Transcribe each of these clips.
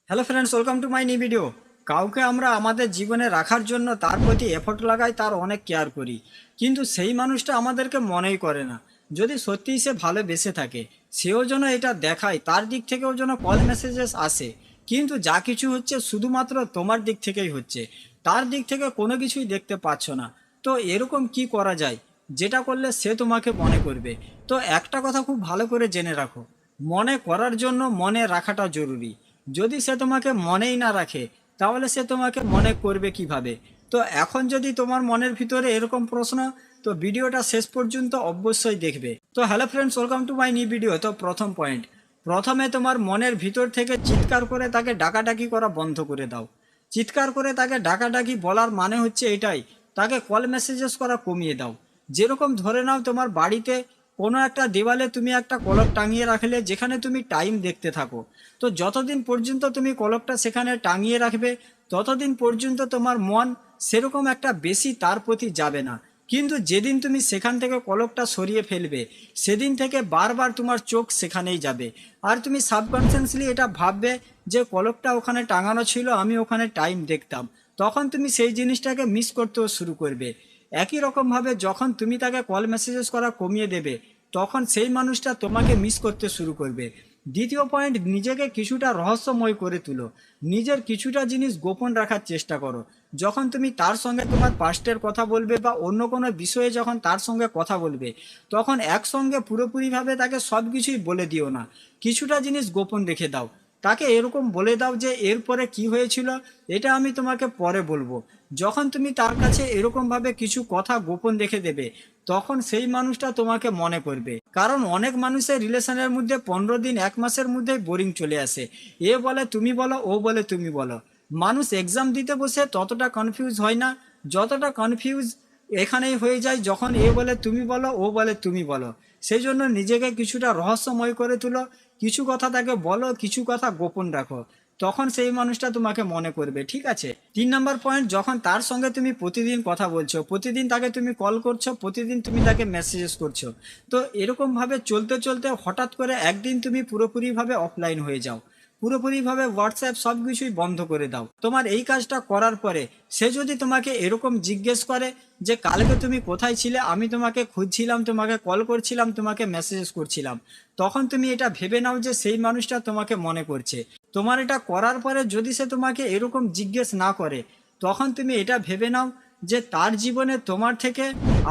Hello friends, welcome to my new video. কাউকে আমরা আমাদের জীবনে রাখার জন্য তার প্রতি এফোর্ট লাগাই, তার অনেক কেয়ার করি, কিন্তু সেই মানুষটা আমাদেরকে মনেই করে না। যদি সত্যিই সে ভালোবেসে থাকে, সেও যেন এটা দেখায়, তার দিক থেকেও যেন কল মেসেজেস আসে, কিন্তু যা কিছু হচ্ছে শুধুমাত্র তোমার দিক থেকেই হচ্ছে, তার দিক থেকে কোনো কিছুই দেখতে পাচ্ছ না। তো এরকম কি করা যায় যেটা করলে সে তোমাকে মনে করবে? তো একটা কথা খুব ভালো করে জেনে রাখো, মনে করার জন্য মনে রাখাটা জরুরি। যদি সে তোমাকে মনেই না রাখে, তাহলে সে তোমাকে মনে করবে কিভাবে? তো এখন যদি তোমার মনের ভিতরে এরকম প্রশ্ন, তো ভিডিওটা শেষ পর্যন্ত অবশ্যই দেখবে। তো hello friends, welcome to my new video. তো প্রথম পয়েন্ট, প্রথমে তোমার মনের ভিতর থেকে চিৎকার করে তাকে ডাকাডাকি করা বন্ধ করে দাও। চিৎকার করে তাকে ডাকাডাকি বলার মানে হচ্ছে এটাই, তাকে কল মেসেজেস করা কমিয়ে দাও। যেরকম ধরে নাও তোমার বাড়িতে কোনো একটা দেওয়ালে তুমি একটা কলক টাঙিয়ে রাখলে, যেখানে তুমি টাইম দেখতে থাকো। তো যতদিন পর্যন্ত তুমি কলকটা সেখানে টাঙিয়ে রাখবে, ততদিন পর্যন্ত তোমার মন সেরকম একটা বেশি তার প্রতি যাবে না। কিন্তু যেদিন তুমি সেখান থেকে কলকটা সরিয়ে ফেলবে, সেদিন থেকে বারবার তোমার চোখ সেখানেই যাবে। আর তুমি সাবকনসিয়াসলি এটা ভাববে যে কলকটা ওখানে টাঙানো ছিল, আমি ওখানে টাইম দেখতাম। তখন তুমি সেই জিনিসটাকে মিস করতেও শুরু করবে। একই রকমভাবে যখন তুমি তাকে কল মেসেজেস করা কমিয়ে দেবে, তখন সেই মানুষটা তোমাকে মিস করতে শুরু করবে। দ্বিতীয় পয়েন্ট, নিজেকে কিছুটা রহস্যময় করে তুলো। নিজের কিছুটা জিনিস গোপন রাখার চেষ্টা করো। যখন তুমি তার সঙ্গে তোমার পাস্টের কথা বলবে বা অন্য কোনো বিষয়ে যখন তার সঙ্গে কথা বলবে, তখন একসঙ্গে পুরোপুরিভাবে তাকে সব কিছুই বলে দিও না। কিছুটা জিনিস গোপন রেখে দাও। তাকে এরকম বলে দাও যে এরপরে কি হয়েছিল এটা আমি তোমাকে পরে বলবো। যখন তুমি তার কাছে এরকমভাবে কিছু কথা গোপন রেখে দেবে, তখন সেই মানুষটা তোমাকে মনে করবে। কারণ অনেক মানুষের রিলেশনের মধ্যে 15 দিন 1 মাসের মধ্যেই বোরিং চলে আসে। এ বলে তুমি বলো, ও বলে তুমি বলো। মানুষ এক্সাম দিতে বসে ততটা কনফিউজ হয় না, যতটা কনফিউজ এখানেই হয়ে যায় যখন এ বলে তুমি বলো, ও বলে তুমি বলো। সেই জন্য নিজেকে কিছুটা রহস্যময় করে তুলো। কিছু কথা তাকে বলো, কিছু কথা গোপন রাখো। তখন সেই মানুষটা তোমাকে মনে করবে, ঠিক আছে? 3 নম্বর পয়েন্ট, যখন তার সঙ্গে তুমি প্রতিদিন কথা বলছো, প্রতিদিন তাকে তুমি কল করছো, প্রতিদিন তুমি তাকে মেসেজেস করছো, তো এরকমভাবে চলতে চলতে হঠাৎ করে একদিন তুমি পুরোপুরিভাবে অফলাইন হয়ে যাও। পুরোপুরিভাবে হোয়াটসঅ্যাপ সব কিছুই বন্ধ করে দাও। তোমার এই কাজটা করার পরে সে যদি তোমাকে এরকম জিজ্ঞেস করে যে কালকে তুমি কোথায় ছিলে, আমি তোমাকে খুঁজছিলাম, তোমাকে কল করছিলাম, তোমাকে মেসেজ করছিলাম, তখন তুমি এটা ভেবে নাও যে সেই মানুষটা তোমাকে মনে করছে। তোমার এটা করার পরে যদি সে তোমাকে এরকম জিজ্ঞেস না করে, তখন তুমি এটা ভেবে নাও যে তার জীবনে তোমার থেকে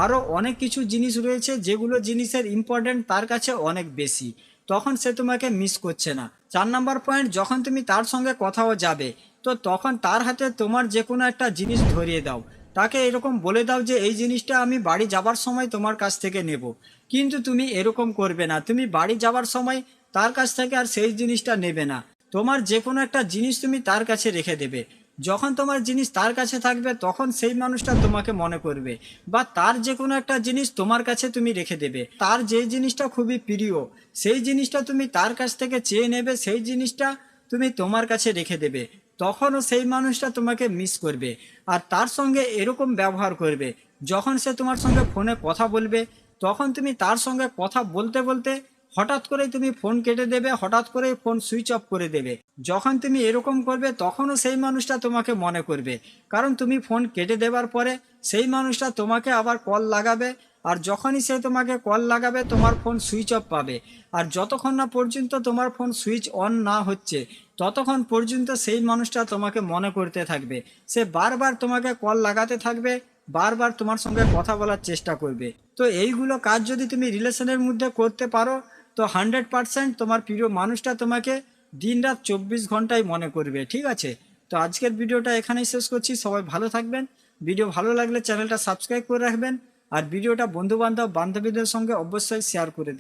আরও অনেক কিছু জিনিস রয়েছে, যেগুলো জিনিসের ইম্পর্টেন্ট তার কাছে অনেক বেশি। তখন সে তোমাকে মিস করছে না। 4 নম্বর পয়েন্ট, যখন তুমি তার সঙ্গে কথাও যাবে, তো তখন তার হাতে তোমার যে কোনো একটা জিনিস ধরিয়ে দাও। তাকে এরকম বলে দাও যে এই জিনিসটা আমি বাড়ি যাবার সময় তোমার কাছ থেকে নেব। কিন্তু তুমি এরকম করবে না, তুমি বাড়ি যাবার সময় তার কাছ থেকে আর সেই জিনিসটা নেবে না। তোমার যে কোনো একটা জিনিস তুমি তার কাছে রেখে দেবে। যখন তোমার জিনিস তার কাছে থাকবে, তখন সেই মানুষটা তোমাকে মনে করবে। বা তার যে কোনো একটা জিনিস তোমার কাছে তুমি রেখে দেবে, তার যে জিনিসটা খুবই প্রিয়, সেই জিনিসটা তুমি তার কাছ থেকে চেয়ে নেবে, সেই জিনিসটা তুমি তোমার কাছে রেখে দেবে। তখনও সেই মানুষটা তোমাকে মিস করবে আর তার সঙ্গে এরকম ব্যবহার করবে। যখন সে তোমার সঙ্গে ফোনে কথা বলবে, তখন তুমি তার সঙ্গে কথা বলতে বলতে হঠাৎ করে তুমি ফোন কেটে দেবে, হঠাৎ করে ফোন সুইচ অফ করে দেবে। যখন তুমি এরকম করবে, তখনও সেই মানুষটা তোমাকে মনে করবে, কারণ তুমি ফোন কেটে দেওয়ার পরে সেই মানুষটা তোমাকে আবার কল লাগাবে। আর যখনই সে তোমাকে কল লাগাবে, তোমার ফোন সুইচ অফ পাবে। আর যতক্ষণ না পর্যন্ত তোমার ফোন সুইচ অন না হচ্ছে, ততক্ষণ পর্যন্ত সেই মানুষটা তোমাকে মনে করতে থাকবে। সে বারবার তোমাকে কল লাগাতে থাকবে, বারবার তোমার সঙ্গে কথা বলার চেষ্টা করবে। তো এইগুলো কাজ যদি তুমি রিলেশনের মধ্যে করতে পারো, তো 100% তোমার প্রিয় মানুষটা তোমাকে দিনরাত 24 ঘন্টায় মনে করবে, ঠিক আছে? তো আজকের ভিডিওটা এখানেই শেষ করছি। সবাই ভালো থাকবেন। ভিডিও ভালো লাগলে চ্যানেলটা সাবস্ক্রাইব করে রাখবেন। আর ভিডিওটা বন্ধু বান্ধব বান্ধবীদের সঙ্গে অবশ্যই শেয়ার করে দেবেন।